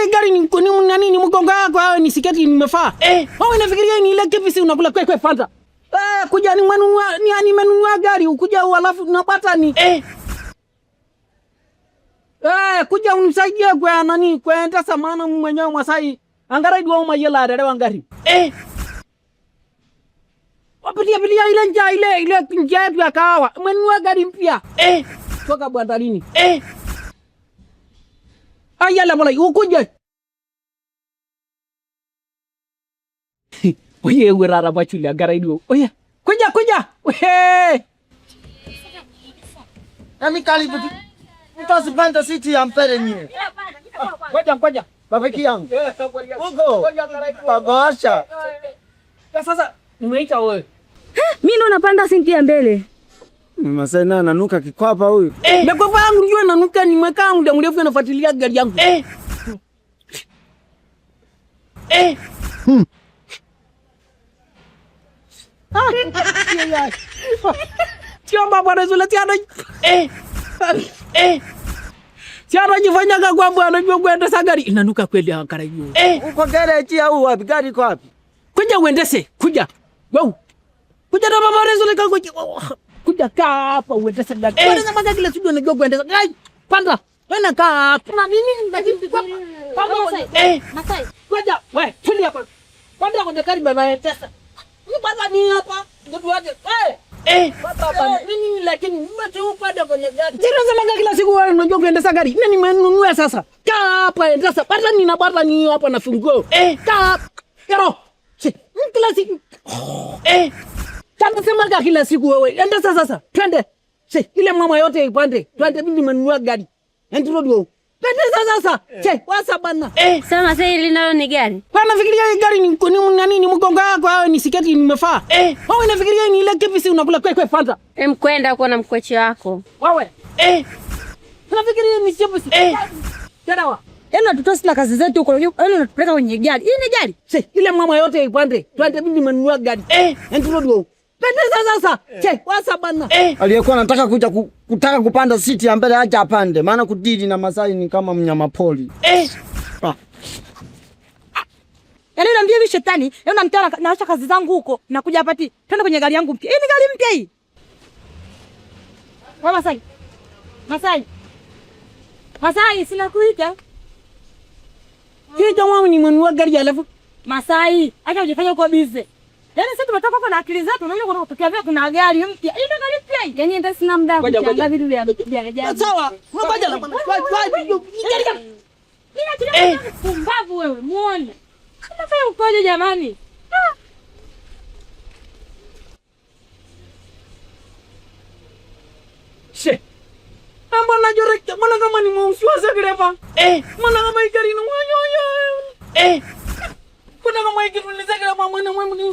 hii gari ni nani ni mgongo wako au ni siketi nimefaa? Wewe unafikiria ni ile kipisi unakula kwe Fanta? Kuja ni mmenunua ni nimenunua gari ukuja alafu unapata ni kuja unisaidie kwa nani kwenda samana mwenyewe Masai. Angara ndio mayela dada wangari. Wapitia ile njia ile njia yetu ya kahawa. Umenunua gari mpya. Toka bandarini. Ayala bwana ukuje. Oye urara bachuli angara ndio. Oye kuja. Nami kali buti. Mtasipanda siti ya mpere nyie. Ngoja. Bafiki yangu. Ugo. Bagosha. Sasa nimeita wewe. Mimi ndo napanda siti ya mbele. Masai na nanuka kikwapa huyu. Kikwapa yangu ndio nanuka nimekaa muda mrefu nafuatilia gari yangu. Chomba bwana zule tiana. Tiana jifanya kwa bwana ndio kuendesha gari inanuka kweli Ankara hiyo. Uko garage au wapi? Gari iko wapi? Kuja uendeshe, kuja. Wewe. Kuja na baba zule kango. Kuja kaa hapa uendeshe gari. Bwana na magari kila siku unajua kuendesha. Panda. Wewe kaa hapa. Na nini lakini kwa Masai. Kuja, wewe tulia hapa. Panda kwenye gari baba endesha. Ni baba ni hapa. Ndio waje. Baba nini lakini mtu upande kwenye gari. Sio sema kila siku wewe unajua kuendesha gari. Nini nimenunua sasa? Kaa hapa endesha. Bata ni hapa na funguo. Kaa. Kero. Kila siku. Tanda sema kila siku wewe. Endesha sasa. Twende. Ile mama yote ipande. Twende mimi nimenunua gari. Ndio ndio. Twende sasa. Wasa bana. Sasa sasa ile nalo ni gari. Kwa nafikiria hii gari ni nani ni mgongo wako au ni siketi nimefaa? Wewe unafikiria ni ile kipisi unakula kwe Fanta? Mkwenda uko na mkwechi wako. Wewe. Unafikiria ni kipisi? Tena yaani tutosila kazi zetu huko, yaani unatupeleka kwenye gari. Hii ni gari. Ile mama yote ipande. Twende mimi nimenunua gari. Ndio ndio. Twende sasa. Wasa bana. Aliyekuwa anataka kuja kutaka kupanda siti ya mbele aje apande. Maana kudili na Masai ni kama mnyama poli. Yaani niambie hivi shetani, yaani unamtoa naacha kazi zangu huko na kuja hapa ati twende kwenye gari yangu mpya. Hii ni gari mpya hii. Wewe Masai sina kuita. Kija wangu nimenunua gari alafu Masai, acha ujifanye uko busy. Yaani sisi tumetoka huko na akili zetu, unaona kuna kutokea vile kuna gari mpya. Hii ndio gari mpya hii. Yaani hata sina muda kuchanga vitu vya ajabu. Sawa. Ngoja la bwana. Pumbavu wewe, muone. Kama fanya ukoje jamani? Mbona joreke? Mbona kama ni mausiwasa dereva? Mbona kama ikari no yo. Kuna kama ikari ni zake kama mwana mwana ni